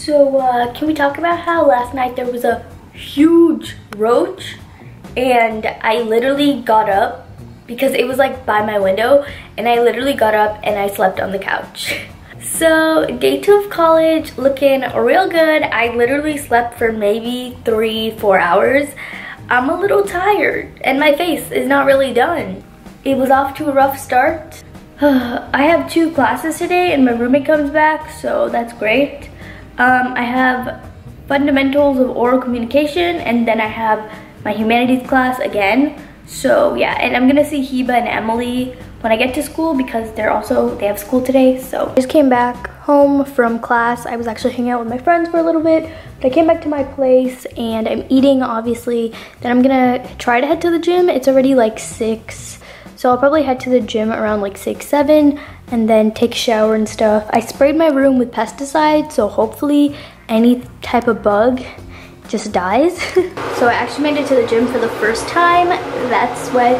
So can we talk about how last night there was a huge roach and I literally got up because it was like by my window, and I literally got up and I slept on the couch. So day 2 of college looking real good. I literally slept for maybe 3-4 hours. I'm a little tired and my face is not really done. It was off to a rough start. I have 2 classes today and my roommate comes back, so that's great. I have fundamentals of oral communication, and then I have my humanities class again. So yeah, and I'm gonna see Heba and Emily when I get to school because they have school today. So I just came back home from class. I was actually hanging out with my friends for a little bit, but I came back to my place and I'm eating, obviously. Then I'm gonna try to head to the gym. It's already like 6, so I'll probably head to the gym around like 6, 7, and then take a shower and stuff. I sprayed my room with pesticides, so hopefully any type of bug just dies. So I actually made it to the gym for the first time. That's what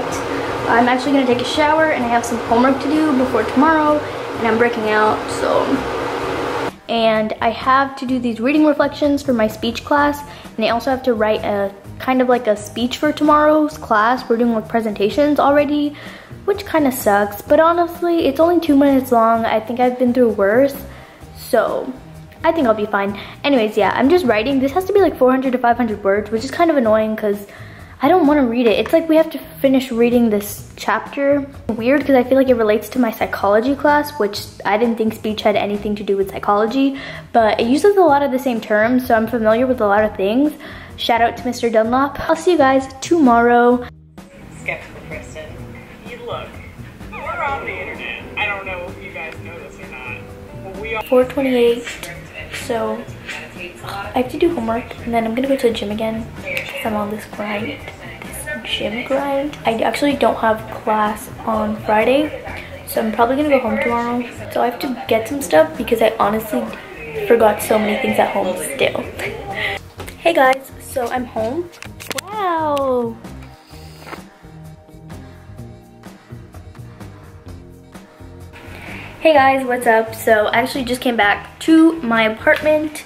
I'm actually gonna take a shower, and I have some homework to do before tomorrow, and I'm breaking out, so. And I have to do these reading reflections for my speech class, and I also have to write a kind of like a speech for tomorrow's class. We're doing like presentations already, which kind of sucks, but honestly, it's only 2 minutes long. I think I've been through worse, so I think I'll be fine. Anyways, yeah, I'm just writing. This has to be like 400 to 500 words, which is kind of annoying because I don't want to read it. It's like we have to finish reading this chapter. Weird because I feel like it relates to my psychology class, which I didn't think speech had anything to do with psychology, but it uses a lot of the same terms, so I'm familiar with a lot of things. Shout out to Mr. Dunlop. I'll see you guys tomorrow. Skeptical Kristen, you look, we're on the internet. I don't know if you guys know this or not, but we are 4:28. So I have to do homework, and then I'm gonna go to the gym again because I'm on this grind, this gym grind. I actually don't have class on Friday, so I'm probably gonna go home tomorrow. So I have to get some stuff because I honestly forgot so many things at home still. Hey guys, so I'm home. Wow. Hey guys, what's up? So I actually just came back to my apartment.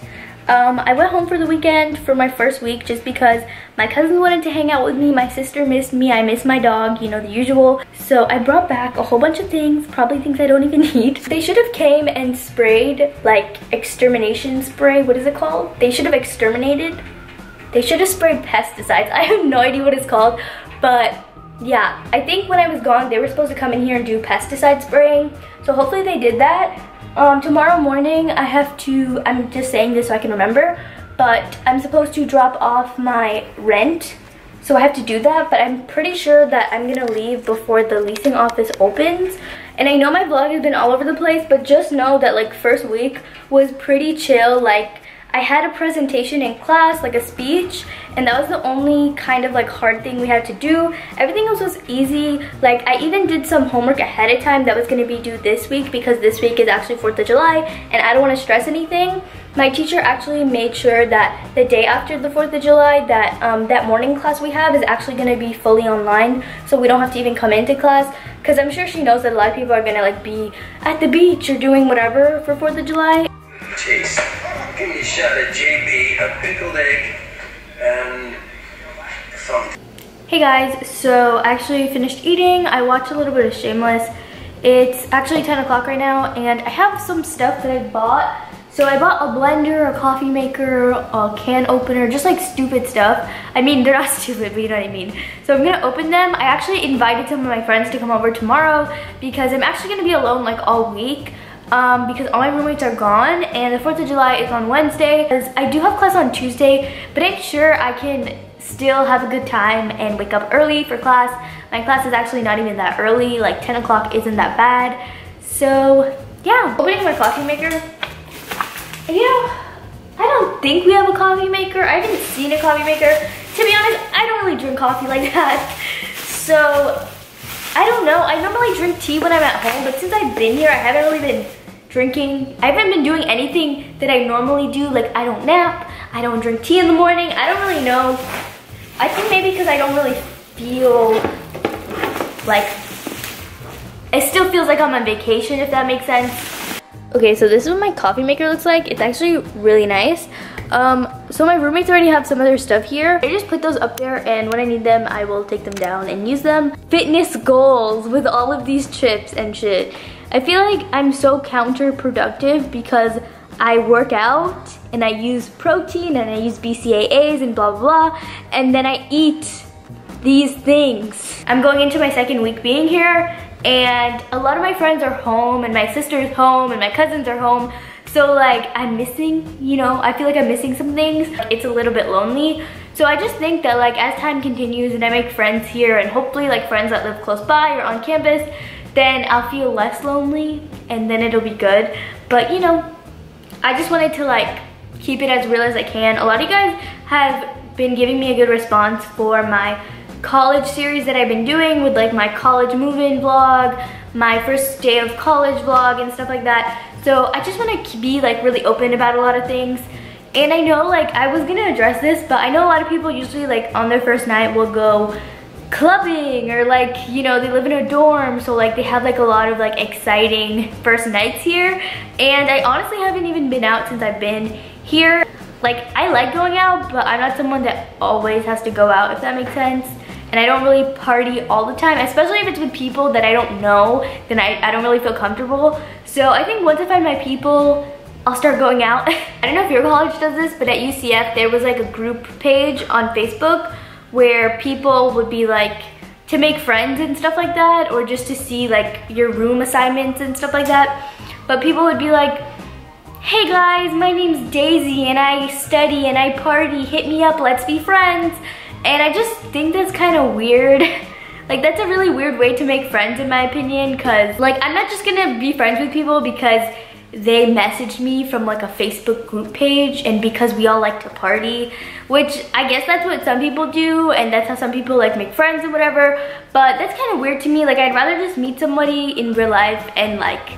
I went home for the weekend for my first week just because my cousins wanted to hang out with me, my sister missed me, I missed my dog, you know, the usual. So I brought back a whole bunch of things, probably things I don't even need. They should have came and sprayed like extermination spray. What is it called? They should have exterminated. They should have sprayed pesticides. I have no idea what it's called, but yeah, I think when I was gone, they were supposed to come in here and do pesticide spraying. So hopefully they did that. Tomorrow morning, I'm just saying this so I can remember, but I'm supposed to drop off my rent. So I have to do that, but I'm pretty sure that I'm gonna leave before the leasing office opens. And I know my vlog has been all over the place, but just know that like first week was pretty chill. Like I had a presentation in class, like a speech, and that was the only kind of like hard thing we had to do. Everything else was easy. Like I even did some homework ahead of time that was going to be due this week because this week is actually 4th of July and I don't want to stress anything. My teacher actually made sure that the day after the 4th of July that that morning class we have is actually going to be fully online, so we don't have to even come into class, because I'm sure she knows that a lot of people are going to like be at the beach or doing whatever for 4th of July. Taste. Give me a shot of JB, a pickled egg, and something. Hey guys, so I actually finished eating. I watched a little bit of Shameless. It's actually 10 o'clock right now, and I have some stuff that I bought. So I bought a blender, a coffee maker, a can opener, just like stupid stuff. I mean, they're not stupid, but you know what I mean. So I'm gonna open them. I actually invited some of my friends to come over tomorrow because I'm actually gonna be alone like all week. Because all my roommates are gone, and the 4th of July is on Wednesday. Because I do have class on Tuesday, but I'm sure I can still have a good time and wake up early for class. My class is actually not even that early, like 10 o'clock isn't that bad. So yeah, opening my coffee maker. And you know, I don't think we have a coffee maker. I haven't seen a coffee maker. To be honest, I don't really drink coffee like that. So I don't know. I normally drink tea when I'm at home, but since I've been here, I haven't really been drinking. I haven't been doing anything that I normally do. Like I don't nap, I don't drink tea in the morning. I don't really know. I think maybe because I don't really feel like, it still feels like I'm on vacation, if that makes sense. Okay, so this is what my coffee maker looks like. It's actually really nice. So my roommates already have some other stuff here. I just put those up there, and when I need them, I will take them down and use them. Fitness goals with all of these chips and shit. I feel like I'm so counterproductive because I work out and I use protein and I use BCAAs and blah, blah, blah, and then I eat these things. I'm going into my second week being here, and a lot of my friends are home, and my sister's home, and my cousins are home. So like I'm missing, you know, I feel like I'm missing some things. It's a little bit lonely. So I just think that like as time continues and I make friends here, and hopefully like friends that live close by or on campus, then I'll feel less lonely and then it'll be good. But you know, I just wanted to like keep it as real as I can. A lot of you guys have been giving me a good response for my college series that I've been doing with like my college move-in vlog, my first day of college vlog and stuff like that. So I just want to be like really open about a lot of things. And I know like I was gonna address this, but I know a lot of people usually like on their first night will go clubbing, or like, you know, they live in a dorm, so like they have like a lot of like exciting first nights here. And I honestly haven't even been out since I've been here. Like I like going out, but I'm not someone that always has to go out, if that makes sense. And I don't really party all the time, especially if it's with people that I don't know, then I don't really feel comfortable. So I think once I find my people, I'll start going out. I don't know if your college does this, but at UCF there was like a group page on Facebook where people would be like to make friends and stuff like that, or just to see like your room assignments and stuff like that. But people would be like, hey guys, my name's Daisy and I study and I party, hit me up, let's be friends. And I just think that's kind of weird. Like that's a really weird way to make friends in my opinion, because like I'm not just gonna be friends with people because they messaged me from like a Facebook group page and because we all like to party, which I guess that's what some people do and that's how some people like make friends or whatever. But that's kind of weird to me. Like I'd rather just meet somebody in real life and like,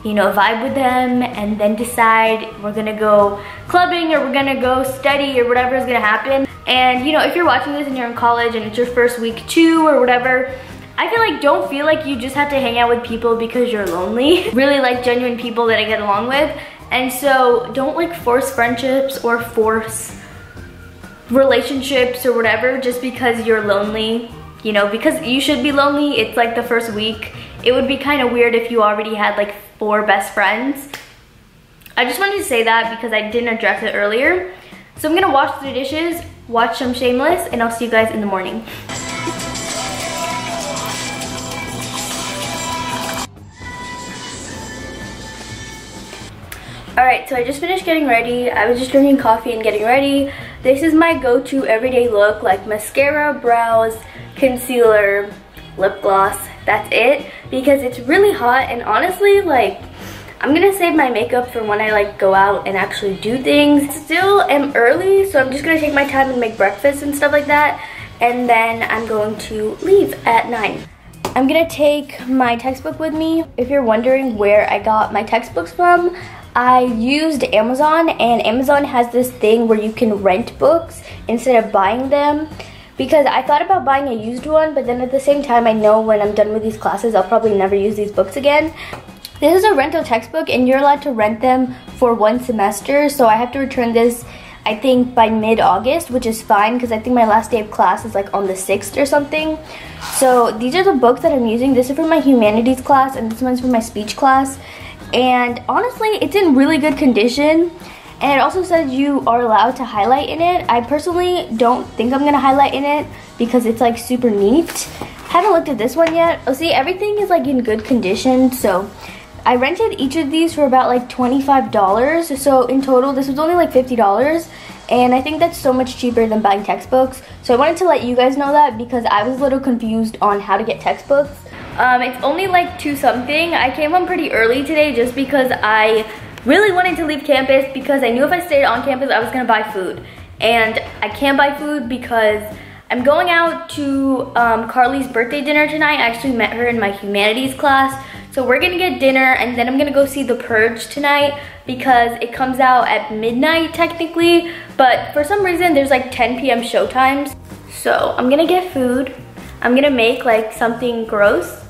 you know, vibe with them and then decide we're gonna go clubbing or we're gonna go study or whatever is gonna happen. And you know, if you're watching this and you're in college and it's your first week too or whatever, I feel like don't feel like you just have to hang out with people because you're lonely. Really like genuine people that I get along with. And so don't like force friendships or force relationships or whatever just because you're lonely. You know, because you should be lonely. It's like the first week. It would be kind of weird if you already had like 4 best friends. I just wanted to say that because I didn't address it earlier. So I'm gonna wash the dishes, watch some Shameless, and I'll see you guys in the morning. Alright, so I just finished getting ready. I was just drinking coffee and getting ready. This is my go-to everyday look, like mascara, brows, concealer, lip gloss. That's it, because it's really hot, and honestly, like, I'm gonna save my makeup for when I like go out and actually do things. Still am early, so I'm just gonna take my time and make breakfast and stuff like that, and then I'm going to leave at 9. I'm gonna take my textbook with me. If you're wondering where I got my textbooks from, I used Amazon, and Amazon has this thing where you can rent books instead of buying them. Because I thought about buying a used one, but then at the same time I know when I'm done with these classes I'll probably never use these books again. This is a rental textbook and you're allowed to rent them for 1 semester, so I have to return this I think by mid-August, which is fine because I think my last day of class is like on the 6th or something. So these are the books that I'm using. This is for my humanities class and this one's for my speech class. And honestly, it's in really good condition. And it also says you are allowed to highlight in it. I personally don't think I'm gonna highlight in it because it's like super neat. Haven't looked at this one yet. Oh, see, everything is like in good condition. So I rented each of these for about like $25. So in total, this was only like $50. And I think that's so much cheaper than buying textbooks. So I wanted to let you guys know that because I was a little confused on how to get textbooks. It's only like 2 something. I came home pretty early today just because I really wanted to leave campus because I knew if I stayed on campus I was gonna buy food. And I can't buy food because I'm going out to Carly's birthday dinner tonight. I actually met her in my humanities class. So we're gonna get dinner and then I'm gonna go see The Purge tonight because it comes out at midnight technically, but for some reason there's like 10 p.m. showtimes. So I'm gonna get food. I'm gonna make like something gross,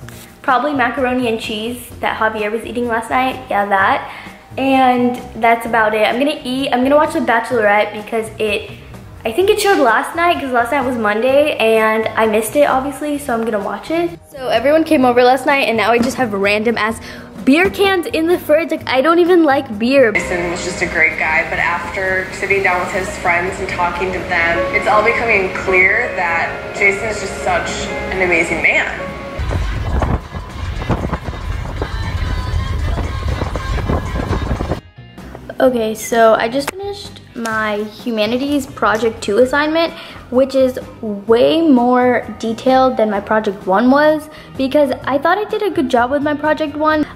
probably macaroni and cheese that Javier was eating last night. Yeah, that. And that's about it. I'm gonna watch The Bachelorette because I think it showed last night because last night was Monday and I missed it obviously, so I'm gonna watch it. So everyone came over last night and now I just have random ass beer cans in the fridge. Like, I don't even like beer. Jason was just a great guy, but after sitting down with his friends and talking to them, it's all becoming clear that Jason is just such an amazing man. Okay, so I just finished my Humanities Project 2 assignment, which is way more detailed than my Project 1 was because I thought I did a good job with my Project 1.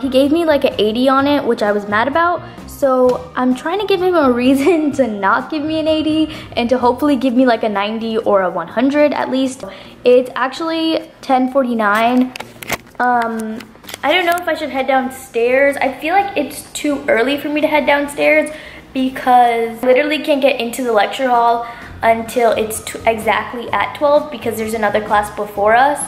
He gave me like an 80 on it, which I was mad about. So I'm trying to give him a reason to not give me an 80 and to hopefully give me like a 90 or a 100 at least. It's actually 10:49. I don't know if I should head downstairs. I feel like it's too early for me to head downstairs because I literally can't get into the lecture hall until it's exactly at 12 because there's another class before us.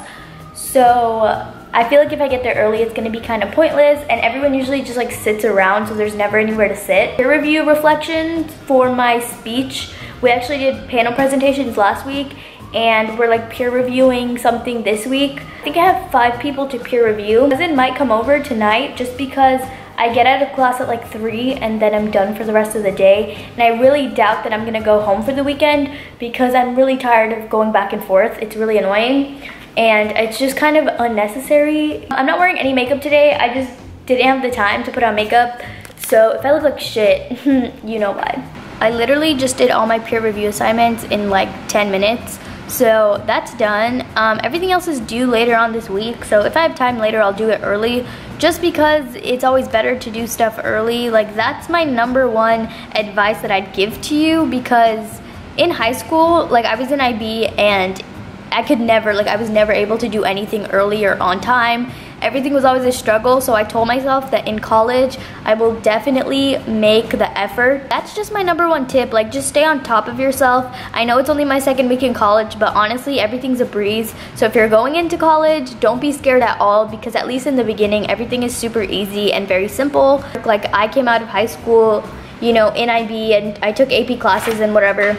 So I feel like if I get there early, it's gonna be kind of pointless, and everyone usually just like sits around, so there's never anywhere to sit. Peer review reflections for my speech. We actually did panel presentations last week, and we're like peer reviewing something this week. I think I have 5 people to peer review. My cousin might come over tonight just because I get out of class at like 3 and then I'm done for the rest of the day. And I really doubt that I'm gonna go home for the weekend because I'm really tired of going back and forth. It's really annoying and it's just kind of unnecessary. I'm not wearing any makeup today. I just didn't have the time to put on makeup. So if I look like shit, you know why. I literally just did all my peer review assignments in like 10 minutes. So that's done. Everything else is due later on this week. So if I have time later, I'll do it early just because it's always better to do stuff early. Like, that's my #1 advice that I'd give to you because in high school, like I was in IB and I could never, like I was never able to do anything early or on time. Everything was always a struggle, so I told myself that in college, I will definitely make the effort. That's just my #1 tip, like just stay on top of yourself. I know it's only my 2nd week in college, but honestly, everything's a breeze. So if you're going into college, don't be scared at all because at least in the beginning, everything is super easy and very simple. Like I came out of high school, you know, in IB and I took AP classes and whatever.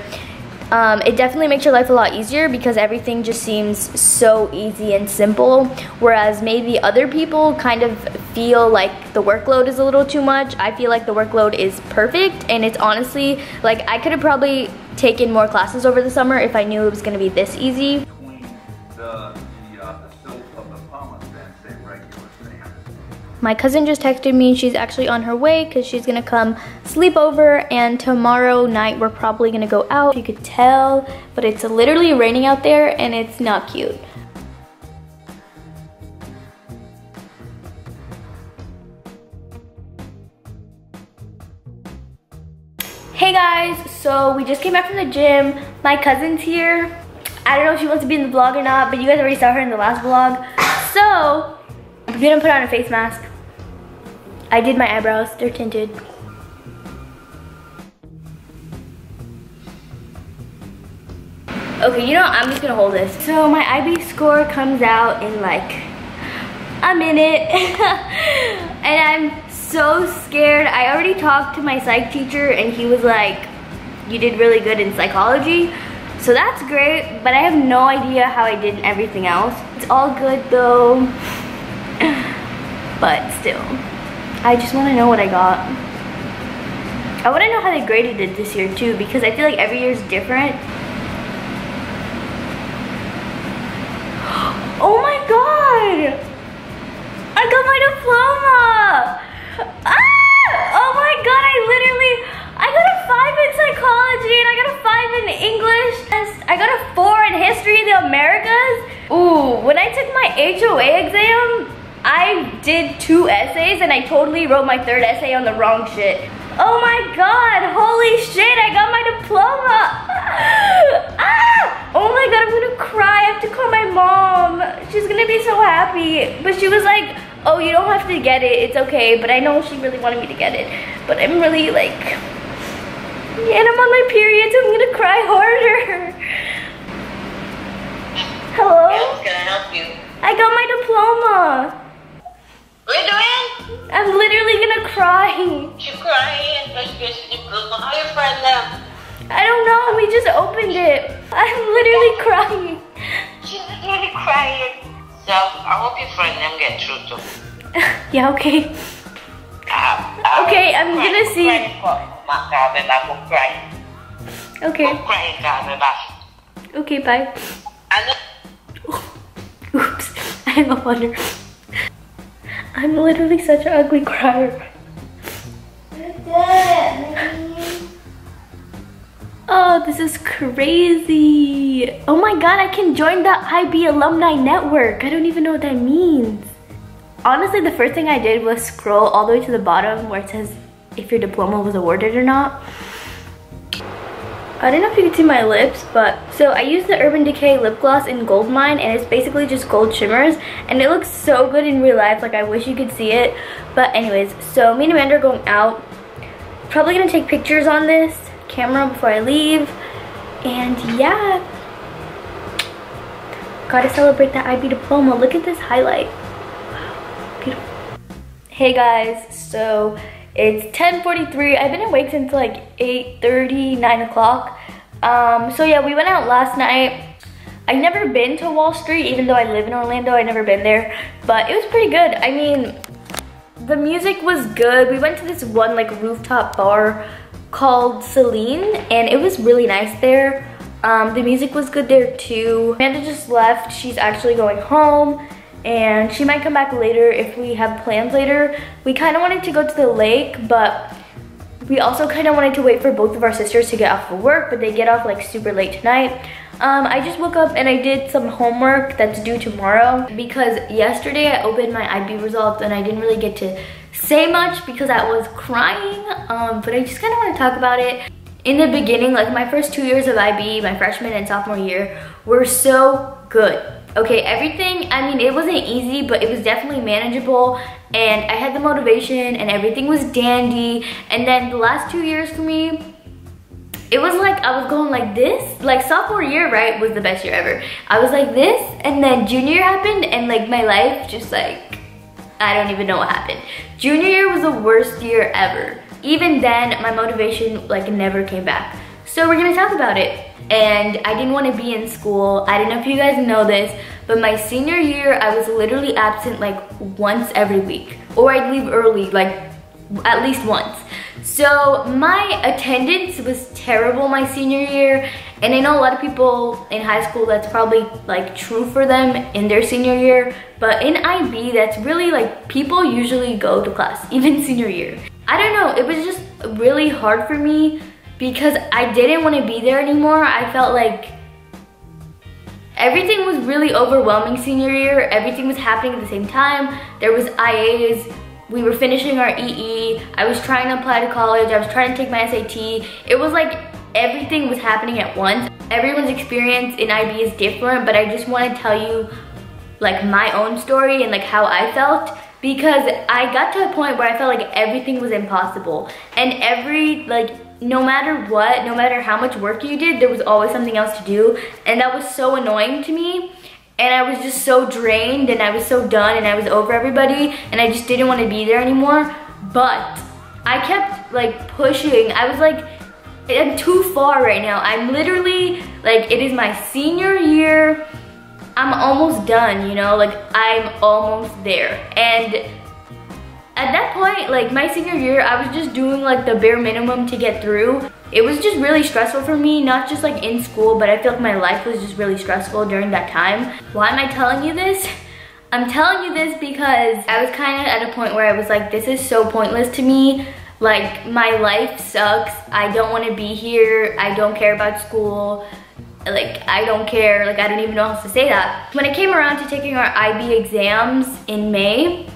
It definitely makes your life a lot easier because everything just seems so easy and simple, whereas maybe other people kind of feel like the workload is a little too much. I feel like the workload is perfect, and it's honestly, like I could have probably taken more classes over the summer if I knew it was going to be this easy. Between the silk of the pumice and say regular sand. My cousin just texted me. She's actually on her way because she's gonna come sleep over, and tomorrow night we're probably gonna go out. You could tell, but it's literally raining out there and it's not cute. Hey guys, so we just came back from the gym. My cousin's here. I don't know if she wants to be in the vlog or not, but you guys already saw her in the last vlog. So I'm gonna put on a face mask. I did my eyebrows, they're tinted. Okay, you know, I'm just gonna hold this. So my IB score comes out in like a minute. And I'm so scared. I already talked to my psych teacher and he was like, you did really good in psychology. So that's great, but I have no idea how I did in everything else. It's all good though, but still. I just want to know what I got. I want to know how they graded it this year too, because I feel like every year is different. Oh my god! I got my diploma! Ah! Oh my god, I got a 5 in psychology and I got a 5 in English. I got a 4 in history of the Americas. Ooh, when I took my HOA exam, I did 2 essays and I totally wrote my 3rd essay on the wrong shit. Oh my god, holy shit, I got my diploma. Ah! Oh my god, I'm gonna cry. I have to call my mom. She's gonna be so happy. But she was like, oh, you don't have to get it, it's okay. But I know she really wanted me to get it. But I'm really like, and I'm on my period, so I'm gonna cry harder. Hello? I was gonna help you. I got my diploma. What are you doing? I'm literally gonna cry. You're crying because you get your diploma. How your friend them? I don't know, we just opened it. I'm literally crying. She's literally crying. So I hope your friend them get through too. Yeah, okay. Okay, I'm gonna see. Okay. Okay, bye. Oops, I hung up on her. I'm literally such an ugly crier. Oh, this is crazy. Oh my god, I can join the IB Alumni Network. I don't even know what that means. Honestly, the first thing I did was scroll all the way to the bottom where it says if your diploma was awarded or not. I don't know if you can see my lips, but so I used the Urban Decay lip gloss in Gold Mine, and it's basically just gold shimmers, and it looks so good in real life. Like, I wish you could see it. But anyways, so me and Amanda are going out. Probably gonna take pictures on this camera before I leave, and yeah, gotta celebrate that IB diploma. Look at this highlight. Wow, beautiful. Hey guys, so it's 10:43. I've been awake since like 8:30, 9 o'clock. So yeah, we went out last night. I've never been to Wall Street, even though I live in Orlando. I've never been there, but it was pretty good. I mean, the music was good. We went to this one like rooftop bar called Celine, and it was really nice there. The music was good there too. Amanda just left. She's actually going home, and she might come back later if we have plans later. We kind of wanted to go to the lake, but we also kind of wanted to wait for both of our sisters to get off of work, but they get off like super late tonight. I just woke up and I did some homework that's due tomorrow, because yesterday I opened my IB results and I didn't really get to say much because I was crying, but I just kind of want to talk about it. In the beginning, like my first 2 years of IB, my freshman and sophomore year, were so good. Okay, everything, I mean, it wasn't easy, but it was definitely manageable, and I had the motivation and everything was dandy. And then the last 2 years for me, it was like I was going like this. Like sophomore year, right, was the best year ever. I was like this, and then junior year happened, and like my life just like, I don't even know what happened. Junior year was the worst year ever. Even then, my motivation like never came back. So we're gonna talk about it. And I didn't want to be in school. I don't know if you guys know this, but my senior year, I was literally absent like once every week. Or I'd leave early, like at least once. So my attendance was terrible my senior year, and I know a lot of people in high school that's probably like true for them in their senior year, but in IB that's really like people usually go to class even senior year. I don't know, it was just really hard for me because I didn't want to be there anymore. I felt like everything was really overwhelming senior year. Everything was happening at the same time. There was IAs. We were finishing our EE. I was trying to apply to college. I was trying to take my SAT. It was like everything was happening at once. Everyone's experience in IB is different, but I just want to tell you like my own story and like how I felt, because I got to a point where I felt like everything was impossible. And no matter what, no matter how much work you did, there was always something else to do. And that was so annoying to me. And I was just so drained, and I was so done, and I was over everybody, and I just didn't want to be there anymore. But I kept like pushing. I was like, I'm too far right now. I'm literally like, it is my senior year. I'm almost done, you know, like I'm almost there. And at that point, like my senior year, I was just doing like the bare minimum to get through. It was just really stressful for me, not just like in school, but I feel like my life was just really stressful during that time. Why am I telling you this? I'm telling you this because I was kind of at a point where I was like, this is so pointless to me. Like my life sucks. I don't want to be here. I don't care about school. Like I don't care. Like I don't even know how else to say that. When it came around to taking our IB exams in May,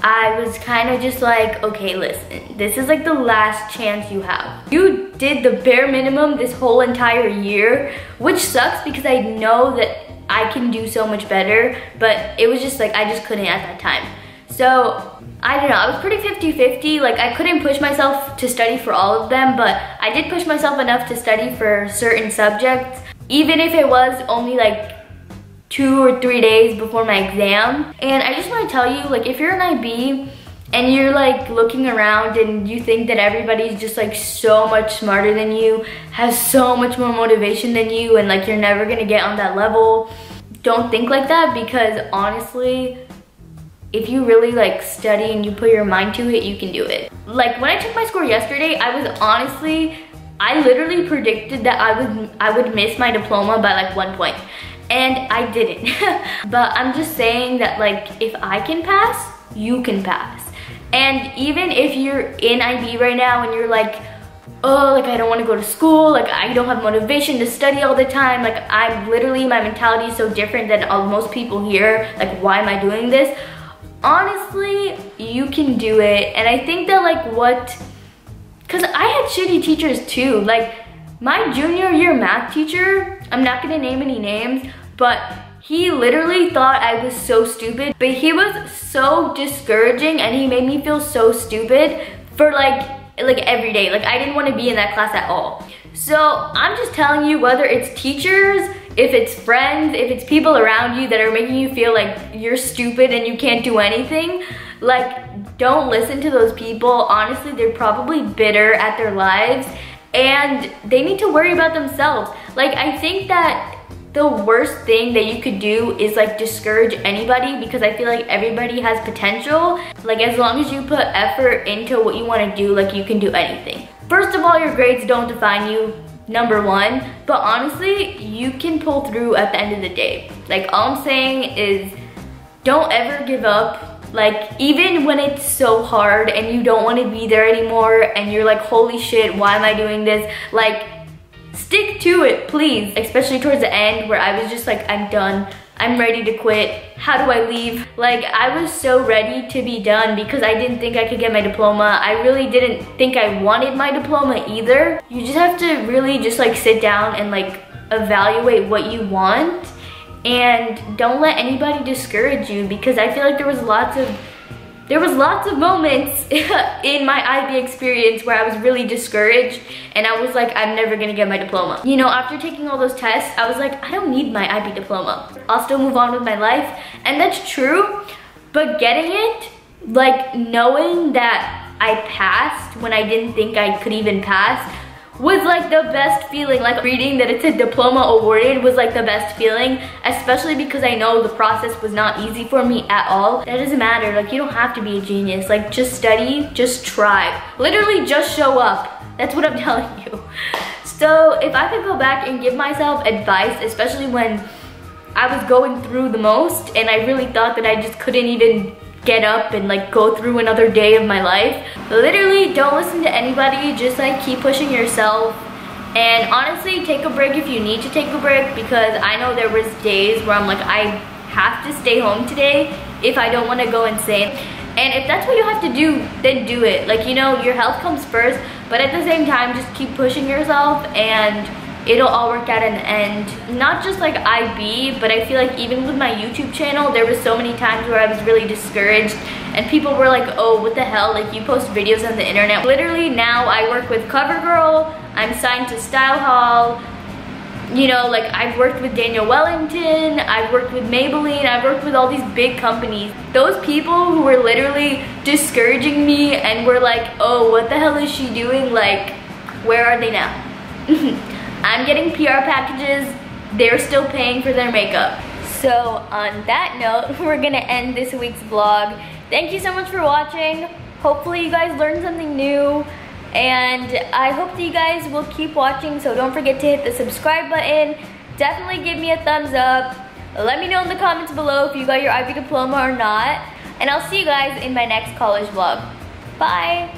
I was kind of just like, okay, listen, this is like the last chance you have. You did the bare minimum this whole entire year, which sucks because I know that I can do so much better, but it was just like, I just couldn't at that time. So, I don't know, I was pretty 50-50. Like I couldn't push myself to study for all of them, but I did push myself enough to study for certain subjects, even if it was only like 2 or 3 days before my exam. And I just want to tell you, like, if you're an IB and you're like looking around and you think that everybody's just like so much smarter than you, has so much more motivation than you, and like you're never gonna get on that level, don't think like that, because honestly, if you really like study and you put your mind to it, you can do it. Like when I took my score yesterday, I literally predicted that I would miss my diploma by like 1 point, and I didn't. But I'm just saying that, like, if I can pass, you can pass. And even if you're in IB right now and you're like, oh, like I don't want to go to school, like I don't have motivation to study all the time, like I'm literally, my mentality is so different than most people here, like why am I doing this? Honestly, you can do it. And I think that because I had shitty teachers too. Like my junior year math teacher, I'm not gonna name any names, but he literally thought I was so stupid, but he was so discouraging and he made me feel so stupid for like every day. Like I didn't want to be in that class at all. So I'm just telling you, whether it's teachers, if it's friends, if it's people around you that are making you feel like you're stupid and you can't do anything, like don't listen to those people. Honestly, they're probably bitter at their lives and they need to worry about themselves. Like I think that the worst thing that you could do is like discourage anybody, because I feel like everybody has potential. Like as long as you put effort into what you want to do, like you can do anything. First of all, your grades don't define you, number one, but honestly, you can pull through at the end of the day. Like all I'm saying is don't ever give up. Like even when it's so hard and you don't want to be there anymore and you're like, holy shit, why am I doing this? Like stick to it, please. Especially towards the end where I was just like, I'm done. I'm ready to quit. How do I leave? Like I was so ready to be done because I didn't think I could get my diploma. I really didn't think I wanted my diploma either. You just have to really just like sit down and like evaluate what you want, and don't let anybody discourage you, because I feel like there was lots of moments in my IB experience where I was really discouraged and I was like, I'm never gonna get my diploma. You know, after taking all those tests, I was like, I don't need my IB diploma. I'll still move on with my life. And that's true, but getting it, like knowing that I passed when I didn't think I could even pass, was like the best feeling. Like reading that it said diploma awarded was like the best feeling, especially because I know the process was not easy for me at all. That doesn't matter, like you don't have to be a genius. Like just study, just try. Literally just show up. That's what I'm telling you. So if I could go back and give myself advice, especially when I was going through the most and I really thought that I just couldn't even get up and like go through another day of my life, literally don't listen to anybody. Just like keep pushing yourself, and honestly take a break if you need to take a break, because I know there was days where I'm like, I have to stay home today if I don't want to go insane. And if that's what you have to do, then do it. Like, you know, your health comes first, but at the same time just keep pushing yourself and it'll all work out in the end. Not just like IB, but I feel like even with my YouTube channel, there was so many times where I was really discouraged and people were like, oh, what the hell, like you post videos on the internet. Literally now I work with CoverGirl, I'm signed to Style Hall, you know, like I've worked with Daniel Wellington, I've worked with Maybelline, I've worked with all these big companies. Those people who were literally discouraging me and were like, oh, what the hell is she doing? Like, where are they now? I'm getting PR packages, they're still paying for their makeup. So on that note, we're gonna end this week's vlog. Thank you so much for watching. Hopefully you guys learned something new, and I hope that you guys will keep watching, so don't forget to hit the subscribe button. Definitely give me a thumbs up. Let me know in the comments below if you got your IB diploma or not, and I'll see you guys in my next college vlog. Bye!